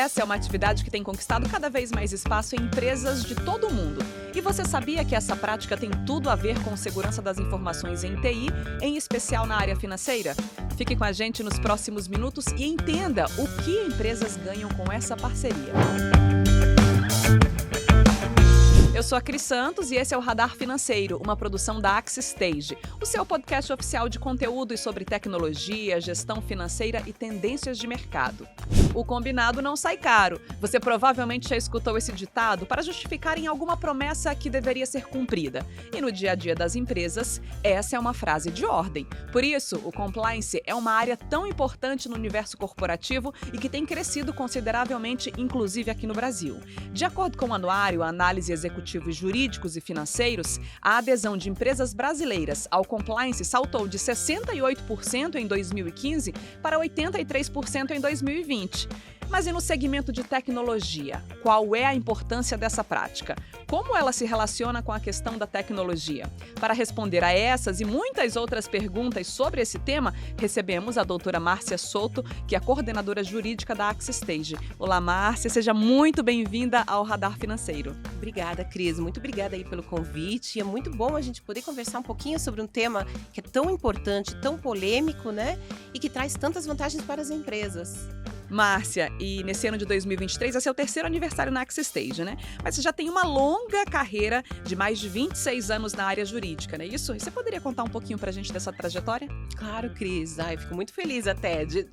Essa é uma atividade que tem conquistado cada vez mais espaço em empresas de todo o mundo. E você sabia que essa prática tem tudo a ver com segurança das informações em TI, em especial na área financeira? Fique com a gente nos próximos minutos e entenda o que empresas ganham com essa parceria. Eu sou a Cris Santos e esse é o Radar Financeiro, uma produção da AxiStage, o seu podcast oficial de conteúdos sobre tecnologia, gestão financeira e tendências de mercado. O combinado não sai caro. Você provavelmente já escutou esse ditado para justificarem alguma promessa que deveria ser cumprida. E no dia a dia das empresas, essa é uma frase de ordem. Por isso, o compliance é uma área tão importante no universo corporativo e que tem crescido consideravelmente, inclusive aqui no Brasil. De acordo com o anuário Análise Executivos Jurídicos e Financeiros, a adesão de empresas brasileiras ao compliance saltou de 68% em 2015 para 83% em 2020. Mas e no segmento de tecnologia? Qual é a importância dessa prática? Como ela se relaciona com a questão da tecnologia? Para responder a essas e muitas outras perguntas sobre esse tema, recebemos a doutora Márcia Souto, que é a coordenadora jurídica da AxiStage. Olá, Márcia, seja muito bem-vinda ao Radar Financeiro. Obrigada, Cris. Muito obrigada aí pelo convite. É muito bom a gente poder conversar um pouquinho sobre um tema que é tão importante, tão polêmico, né? E que traz tantas vantagens para as empresas. Márcia, e nesse ano de 2023 é seu terceiro aniversário na AxiStage, né? Mas você já tem uma longa carreira de mais de 26 anos na área jurídica, não é isso? E você poderia contar um pouquinho pra gente dessa trajetória? Claro, Cris. Eu fico muito feliz até de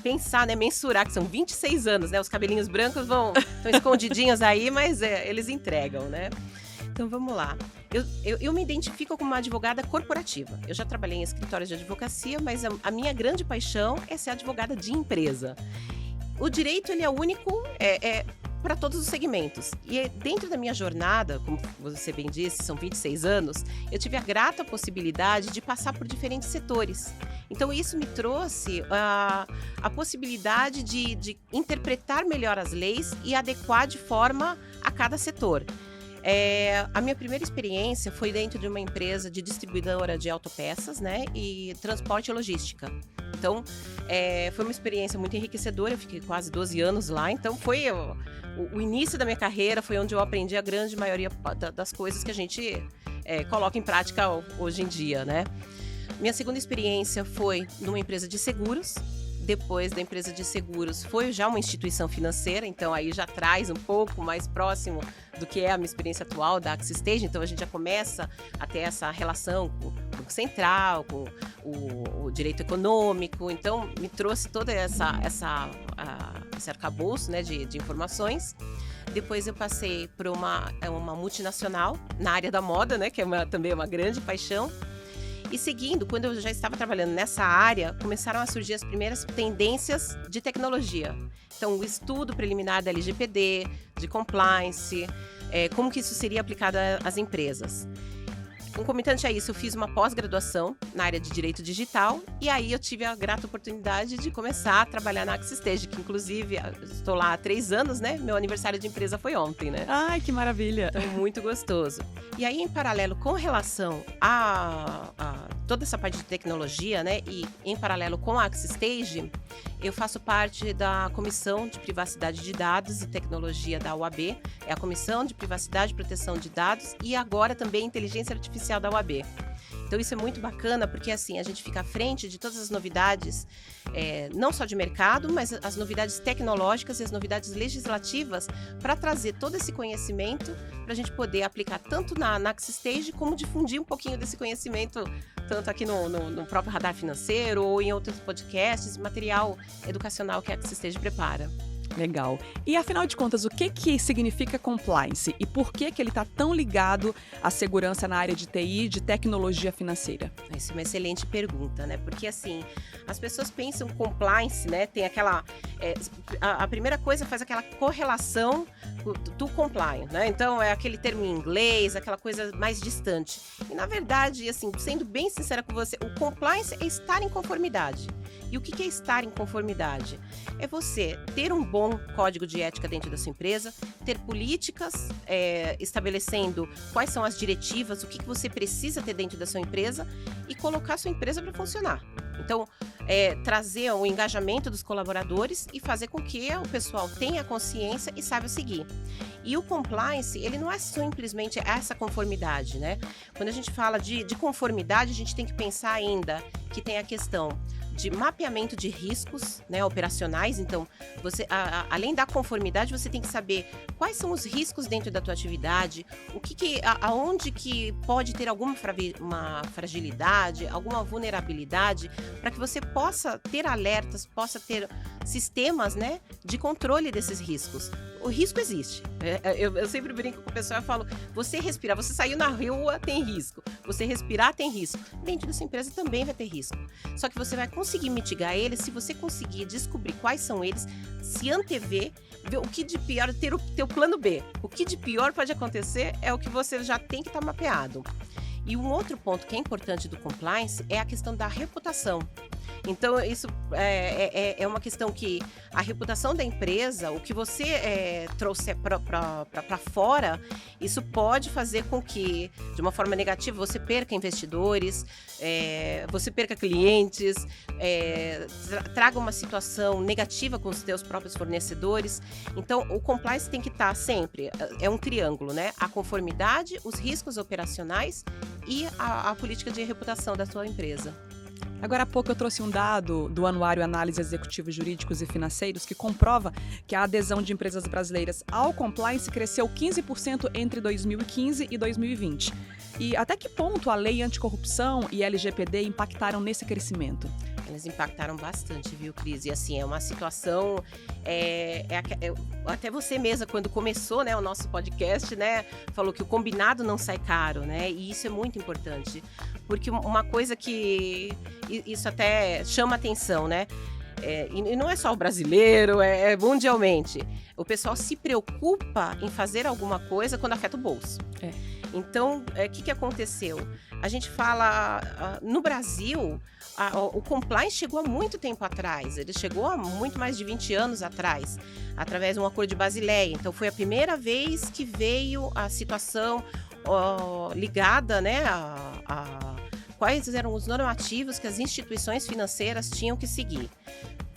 pensar, né? Mensurar que são 26 anos, né? Os cabelinhos brancos estão escondidinhos aí, mas eles entregam, né? Então, vamos lá. Eu me identifico como uma advogada corporativa. Eu já trabalhei em escritórios de advocacia, mas a minha grande paixão é ser advogada de empresa. O direito, ele é único para todos os segmentos. E dentro da minha jornada, como você bem disse, são 26 anos, eu tive a grata possibilidade de passar por diferentes setores. Então, isso me trouxe a possibilidade de interpretar melhor as leis e adequar de forma a cada setor. A minha primeira experiência foi dentro de uma empresa de distribuidora de autopeças, né, e transporte e logística. Então, foi uma experiência muito enriquecedora, eu fiquei quase 12 anos lá, então foi o início da minha carreira, foi onde eu aprendi a grande maioria das coisas que a gente coloca em prática hoje em dia, né. Minha segunda experiência foi numa empresa de seguros. Depois da empresa de seguros, foi já uma instituição financeira, então aí já traz um pouco mais próximo do que é a minha experiência atual da AxiStage. Então a gente já começa a ter essa relação com o Banco Central, com o direito econômico. Então me trouxe toda esse arcabouço, né, de informações. Depois eu passei por uma multinacional na área da moda, né, que é também uma grande paixão. E seguindo, quando eu já estava trabalhando nessa área, começaram a surgir as primeiras tendências de tecnologia. Então, o estudo preliminar da LGPD, de compliance, como que isso seria aplicado às empresas. Concomitante a isso, eu fiz uma pós-graduação na área de Direito Digital e aí eu tive a grata oportunidade de começar a trabalhar na AxiStage, que inclusive estou lá há 3 anos, né? Meu aniversário de empresa foi ontem, né? Ai, que maravilha! Então, muito gostoso. E aí, em paralelo, com relação a toda essa parte de tecnologia, né? E em paralelo com a AxiStage, eu faço parte da Comissão de Privacidade de Dados e Tecnologia da UAB, é a Comissão de Privacidade e Proteção de Dados e agora também Inteligência Artificial da UAB. Então isso é muito bacana porque assim a gente fica à frente de todas as novidades, não só de mercado, mas as novidades tecnológicas e as novidades legislativas para trazer todo esse conhecimento para a gente poder aplicar tanto na AxiStage como difundir um pouquinho desse conhecimento tanto aqui no próprio Radar Financeiro ou em outros podcasts, material educacional que a AxiStage prepara. Legal. E afinal de contas, o que significa compliance e por que ele está tão ligado à segurança na área de TI, de tecnologia financeira? Essa é uma excelente pergunta, né? Porque assim, as pessoas pensam compliance, né? Tem aquela... a primeira coisa faz aquela correlação do compliance, né? Então é aquele termo em inglês, aquela coisa mais distante. E na verdade, assim, sendo bem sincera com você, o compliance é estar em conformidade. E o que é estar em conformidade? É você ter um bom código de ética dentro da sua empresa, ter políticas estabelecendo quais são as diretivas, o que você precisa ter dentro da sua empresa e colocar a sua empresa para funcionar. Então, trazer o engajamento dos colaboradores e fazer com que o pessoal tenha consciência e saiba seguir. E o compliance, ele não é simplesmente essa conformidade, né? Quando a gente fala de conformidade, a gente tem que pensar ainda que tem a questão de mapeamento de riscos, né, operacionais. Então, você, além da conformidade, você tem que saber quais são os riscos dentro da tua atividade, aonde que pode ter alguma uma fragilidade, alguma vulnerabilidade, para que você possa ter alertas, possa ter sistemas, né, de controle desses riscos. O risco existe. Eu sempre brinco com o pessoal e falo, você respirar, você saiu na rua, tem risco. Você respirar, tem risco. Dentro dessa empresa também vai ter risco. Só que você vai conseguir mitigar eles se você conseguir descobrir quais são eles, se antever, ver o que de pior, ter o teu plano B. O que de pior pode acontecer é o que você já tem que estar mapeado. E um outro ponto que é importante do compliance é a questão da reputação. Então, isso é uma questão que a reputação da empresa, o que você trouxer para fora, isso pode fazer com que, de uma forma negativa, você perca investidores, você perca clientes, traga uma situação negativa com os seus próprios fornecedores. Então, o compliance tem que estar sempre, é um triângulo, né? A conformidade, os riscos operacionais e a política de reputação da sua empresa. Agora há pouco eu trouxe um dado do Anuário Análise Executivos Jurídicos e Financeiros que comprova que a adesão de empresas brasileiras ao compliance cresceu 15% entre 2015 e 2020. E até que ponto a Lei Anticorrupção e LGPD impactaram nesse crescimento? Eles impactaram bastante, viu, Cris? E assim, é uma situação... até você mesma, quando começou, né, o nosso podcast, né, falou que o combinado não sai caro, né? E isso é muito importante. Porque uma coisa que... Isso até chama atenção, né? E não é só o brasileiro, é mundialmente. O pessoal se preocupa em fazer alguma coisa quando afeta o bolso. Então, o que aconteceu? A gente fala, no Brasil, o compliance chegou há muito tempo atrás. Ele chegou há muito mais de 20 anos atrás, através de um acordo de Basileia. Então, foi a primeira vez que veio a situação ligada, né, quais eram os normativos que as instituições financeiras tinham que seguir.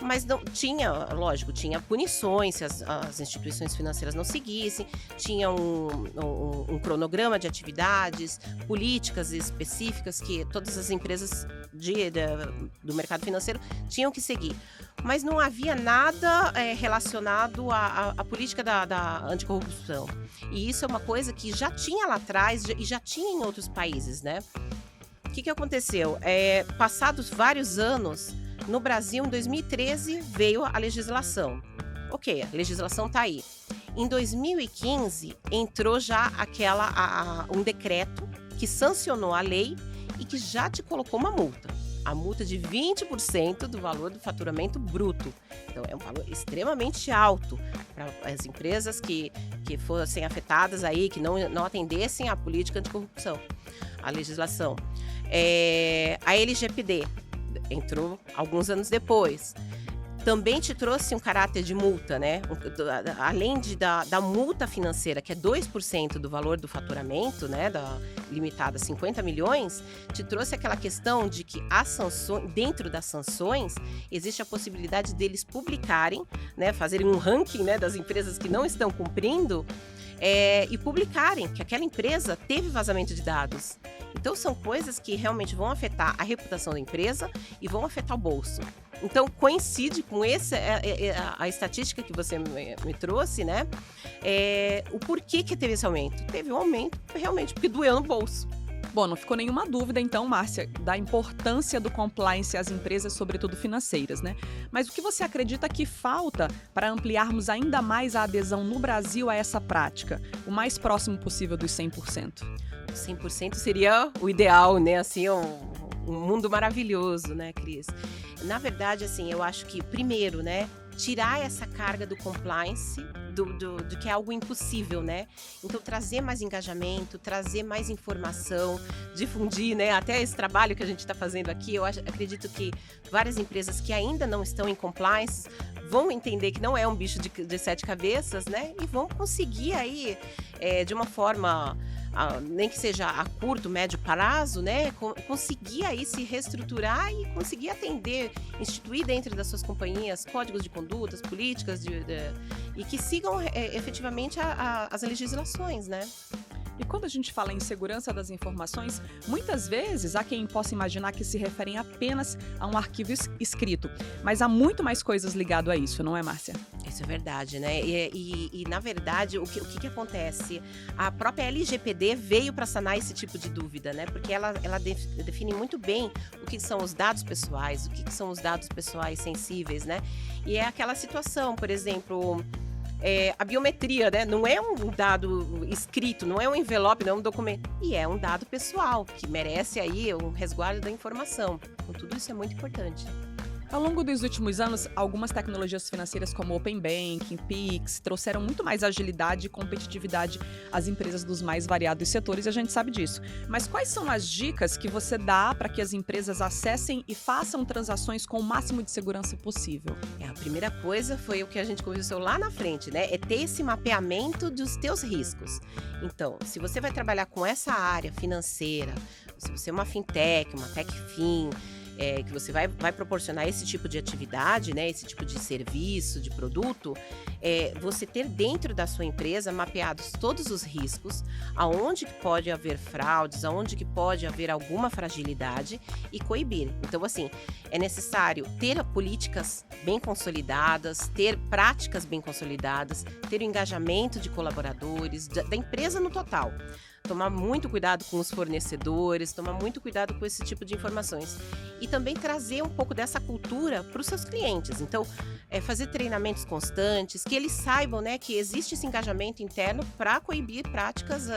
Mas não tinha, lógico, tinha punições se as instituições financeiras não seguissem, tinha um cronograma de atividades, políticas específicas que todas as empresas do mercado financeiro tinham que seguir. Mas não havia nada relacionado à política da anticorrupção. E isso é uma coisa que já tinha lá atrás e já tinha em outros países, né? O que aconteceu? Passados vários anos, no Brasil, em 2013, veio a legislação. Ok, a legislação está aí. Em 2015, entrou já um decreto que sancionou a lei e que já te colocou uma multa. A multa de 20% do valor do faturamento bruto. Então, é um valor extremamente alto para as empresas que fossem afetadas aí, que não atendessem à política anticorrupção, a legislação. A LGPD entrou alguns anos depois. Também te trouxe um caráter de multa, né? Além da multa financeira, que é 2% do valor do faturamento, né? Limitada a 50 milhões, te trouxe aquela questão de que as sanções, dentro das sanções, existe a possibilidade deles publicarem, né? Fazerem um ranking, né, das empresas que não estão cumprindo, e publicarem que aquela empresa teve vazamento de dados. Então, são coisas que realmente vão afetar a reputação da empresa e vão afetar o bolso. Então, coincide com a estatística que você me trouxe, né? O porquê que teve esse aumento? Teve um aumento realmente porque doeu no bolso. Bom, não ficou nenhuma dúvida, então, Márcia, da importância do compliance às empresas, sobretudo financeiras, né? Mas o que você acredita que falta para ampliarmos ainda mais a adesão no Brasil a essa prática, o mais próximo possível dos 100%? 100% seria o ideal, né? Assim, um mundo maravilhoso, né, Cris? Na verdade, assim, eu acho que, primeiro, né, tirar essa carga do compliance, do que é algo impossível, né? Então, trazer mais engajamento, trazer mais informação, difundir, né? Até esse trabalho que a gente está fazendo aqui, eu acredito que várias empresas que ainda não estão em compliance vão entender que não é um bicho de 7 cabeças, né? E vão conseguir aí, de uma forma nem que seja a curto, médio prazo, né, conseguir aí se reestruturar e conseguir atender, instituir dentro das suas companhias códigos de condutas, políticas e que sigam efetivamente as legislações, né? E quando a gente fala em segurança das informações, muitas vezes há quem possa imaginar que se referem apenas a um arquivo escrito. Mas há muito mais coisas ligado a isso, não é, Márcia? Isso é verdade, né? E na verdade, o que acontece? A própria LGPD veio para sanar esse tipo de dúvida, né? Porque ela define muito bem o que são os dados pessoais, o que são os dados pessoais sensíveis, né? E é aquela situação, por exemplo... a biometria, né? Não é um dado escrito, não é um envelope, não é um documento. E é um dado pessoal, que merece aí um resguardo da informação. Então, tudo isso é muito importante. Ao longo dos últimos anos, algumas tecnologias financeiras como Open Banking, Pix, trouxeram muito mais agilidade e competitividade às empresas dos mais variados setores, e a gente sabe disso. Mas quais são as dicas que você dá para que as empresas acessem e façam transações com o máximo de segurança possível? A primeira coisa foi o que a gente conversou lá na frente, né? É ter esse mapeamento dos teus riscos. Então, se você vai trabalhar com essa área financeira, se você é uma fintech, uma techfin, que você vai proporcionar esse tipo de atividade, né, esse tipo de serviço, de produto, você ter dentro da sua empresa mapeados todos os riscos, aonde que pode haver fraudes, aonde que pode haver alguma fragilidade e coibir. Então, assim, é necessário ter políticas bem consolidadas, ter práticas bem consolidadas, ter o engajamento de colaboradores, da empresa no total. Tomar muito cuidado com os fornecedores, tomar muito cuidado com esse tipo de informações. E também trazer um pouco dessa cultura para os seus clientes. Então, fazer treinamentos constantes, que eles saibam, né, que existe esse engajamento interno para coibir práticas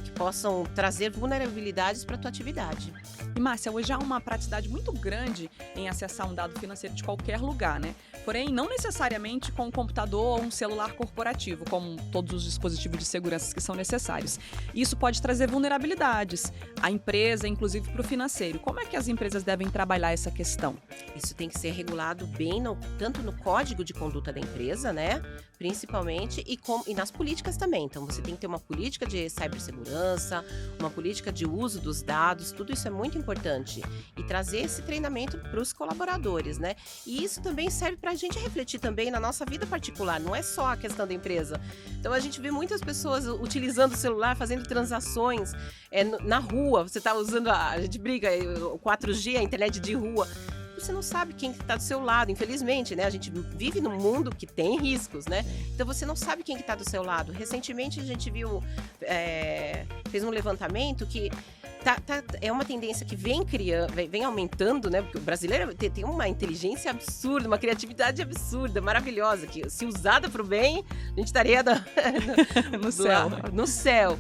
que possam trazer vulnerabilidades para a tua atividade. E, Márcia, hoje há uma praticidade muito grande em acessar um dado financeiro de qualquer lugar, né? Porém, não necessariamente com um computador ou um celular corporativo, como todos os dispositivos de segurança que são necessários. Isso pode trazer vulnerabilidades à empresa, inclusive para o financeiro. Como é que as empresas devem trabalhar essa questão? Isso tem que ser regulado bem, tanto no código de conduta da empresa, né? Principalmente, e nas políticas também. Então, você tem que ter uma política de cibersegurança, uma política de uso dos dados, tudo isso é muito importante. E trazer esse treinamento para os colaboradores, né? E isso também serve para a gente refletir também na nossa vida particular, não é só a questão da empresa. Então, a gente vê muitas pessoas utilizando o celular, fazendo transações na rua. Você está usando, a gente briga, o 4G, a internet de rua. Você não sabe quem está do seu lado, infelizmente, né? A gente vive num mundo que tem riscos, né? Então, você não sabe quem que está do seu lado. Recentemente, a gente fez um levantamento que é uma tendência que vem aumentando, né? Porque o brasileiro tem uma inteligência absurda, uma criatividade absurda, maravilhosa, que se usada para o bem, a gente estaria no céu.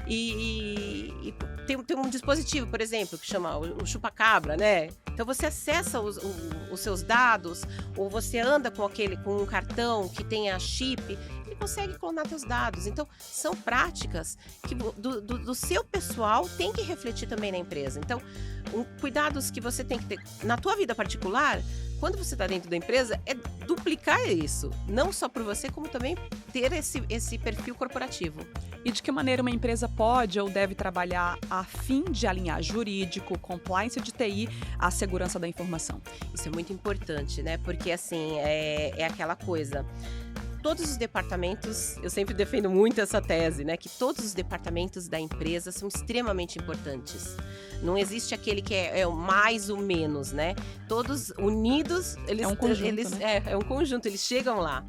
E tem um dispositivo, por exemplo, que chama o chupa-cabra, né? Então você acessa os seus dados, ou você anda com um cartão que tenha chip, ele consegue clonar seus dados. Então, são práticas que do seu pessoal tem que refletir também na empresa. Então, cuidados que você tem que ter na tua vida particular, quando você está dentro da empresa, é duplicar isso. Não só por você, como também ter esse perfil corporativo. E de que maneira uma empresa pode ou deve trabalhar a fim de alinhar jurídico, compliance de TI à segurança da informação? Isso é muito importante, né? Porque, assim, é aquela coisa... Todos os departamentos, eu sempre defendo muito essa tese, né? Que todos os departamentos da empresa são extremamente importantes. Não existe aquele que é o mais ou menos, né? Todos unidos, é um conjunto, né? É um conjunto, eles chegam lá.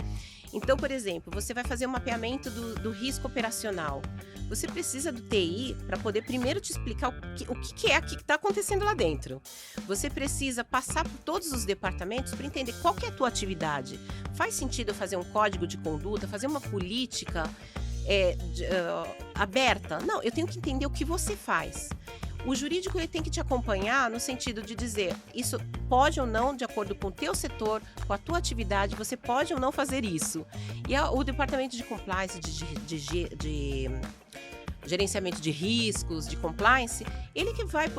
Então, por exemplo, você vai fazer um mapeamento do risco operacional. Você precisa do TI para poder primeiro te explicar o que está acontecendo lá dentro. Você precisa passar por todos os departamentos para entender qual que é a tua atividade. Faz sentido eu fazer um código de conduta, fazer uma política aberta? Não, eu tenho que entender o que você faz. O jurídico ele tem que te acompanhar no sentido de dizer isso pode ou não, de acordo com o teu setor, com a tua atividade, você pode ou não fazer isso. E o departamento de compliance, gerenciamento de riscos, de compliance, ele que vai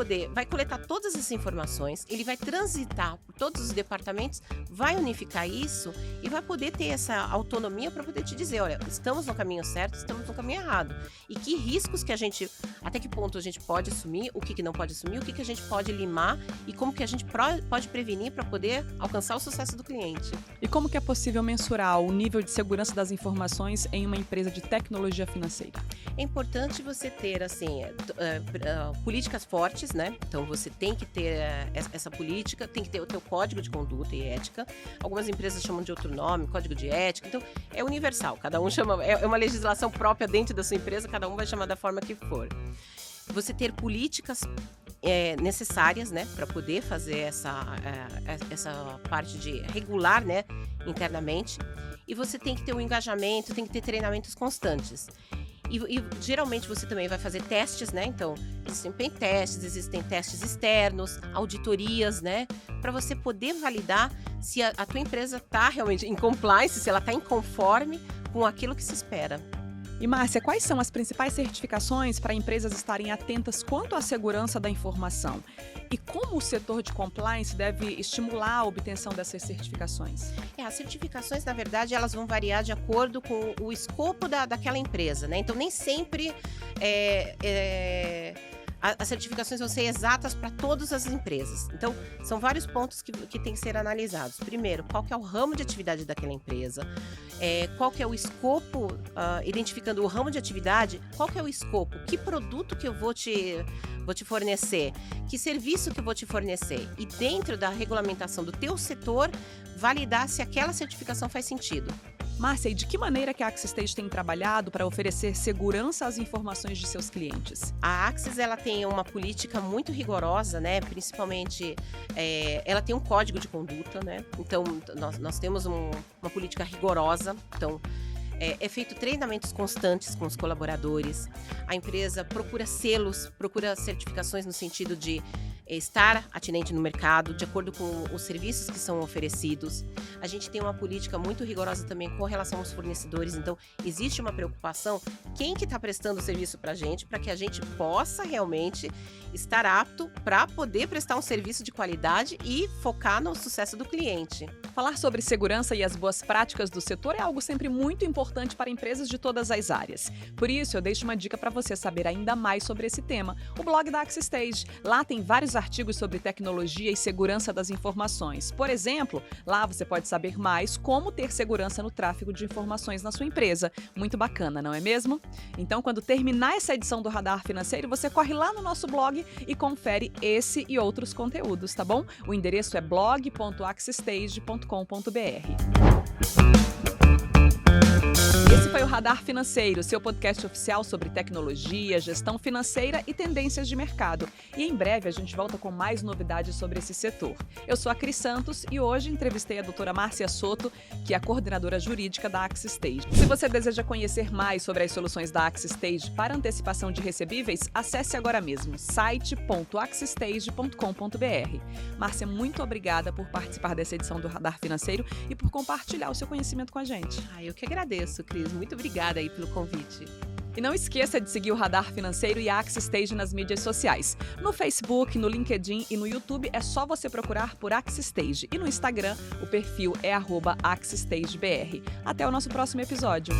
coletar todas essas informações, ele vai transitar por todos os departamentos, vai unificar isso e vai poder ter essa autonomia para poder te dizer, olha, estamos no caminho certo, estamos no caminho errado. E que riscos que até que ponto a gente pode assumir, o que não pode assumir, o que a gente pode limar e como que a gente pode prevenir para poder alcançar o sucesso do cliente. E como que é possível mensurar o nível de segurança das informações em uma empresa de tecnologia financeira? É importante você ter, assim, políticas fortes, né? Então, você tem que ter essa política, tem que ter o teu código de conduta e ética. Algumas empresas chamam de outro nome, código de ética. Então, é universal. Cada um chama... É uma legislação própria dentro da sua empresa, cada um vai chamar da forma que for. Você ter políticas necessárias, né? Para poder fazer essa parte de regular, né? Internamente. E você tem que ter um engajamento, tem que ter treinamentos constantes. E geralmente você também vai fazer testes, né? Então, existem pentestes, existem testes externos, auditorias, né? Para você poder validar se a tua empresa está realmente em compliance, se ela está em conforme com aquilo que se espera. E Márcia, quais são as principais certificações para empresas estarem atentas quanto à segurança da informação? E como o setor de compliance deve estimular a obtenção dessas certificações? As certificações, na verdade, elas vão variar de acordo com o escopo daquela empresa, né? Então, nem sempre as certificações vão ser exatas para todas as empresas. Então, são vários pontos que têm que ser analisados. Primeiro, qual que é o ramo de atividade daquela empresa? Qual que é o escopo, identificando o ramo de atividade, qual que é o escopo? Que produto que eu vou te fornecer? Que serviço que eu vou te fornecer? E dentro da regulamentação do teu setor, validar se aquela certificação faz sentido. Márcia, e de que maneira que a AXIS tem trabalhado para oferecer segurança às informações de seus clientes? A AXIS, ela tem uma política muito rigorosa, né? Principalmente, ela tem um código de conduta, né? Então, nós temos uma política rigorosa. Então, é feito treinamentos constantes com os colaboradores. A empresa procura selos, procura certificações no sentido de estar atinente no mercado, de acordo com os serviços que são oferecidos. A gente tem uma política muito rigorosa também com relação aos fornecedores, então existe uma preocupação, quem que está prestando o serviço para que a gente possa realmente estar apto para poder prestar um serviço de qualidade e focar no sucesso do cliente. Falar sobre segurança e as boas práticas do setor é algo sempre muito importante para empresas de todas as áreas. Por isso, eu deixo uma dica para você saber ainda mais sobre esse tema, o blog da AXIS. Lá tem vários artigos sobre tecnologia e segurança das informações. Por exemplo, lá você pode saber mais como ter segurança no tráfego de informações na sua empresa. Muito bacana, não é mesmo? Então, quando terminar essa edição do Radar Financeiro, você corre lá no nosso blog e confere esse e outros conteúdos, tá bom? O endereço é blog.axisstage.com.br. Esse foi o Radar Financeiro, seu podcast oficial sobre tecnologia, gestão financeira e tendências de mercado. E em breve a gente volta com mais novidades sobre esse setor. Eu sou a Cris Santos e hoje entrevistei a doutora Márcia Soto, que é a coordenadora jurídica da AXIS. Se você deseja conhecer mais sobre as soluções da AXIS para antecipação de recebíveis, acesse agora mesmo site.axisstage.com.br. Márcia, muito obrigada por participar dessa edição do Radar Financeiro e por compartilhar o seu conhecimento com a gente. Eu que agradeço, Cris. Muito obrigada aí pelo convite. E não esqueça de seguir o Radar Financeiro e a AXIS nas mídias sociais. No Facebook, no LinkedIn e no YouTube é só você procurar por AXIS. E no Instagram, o perfil é @AXISBR. Até o nosso próximo episódio.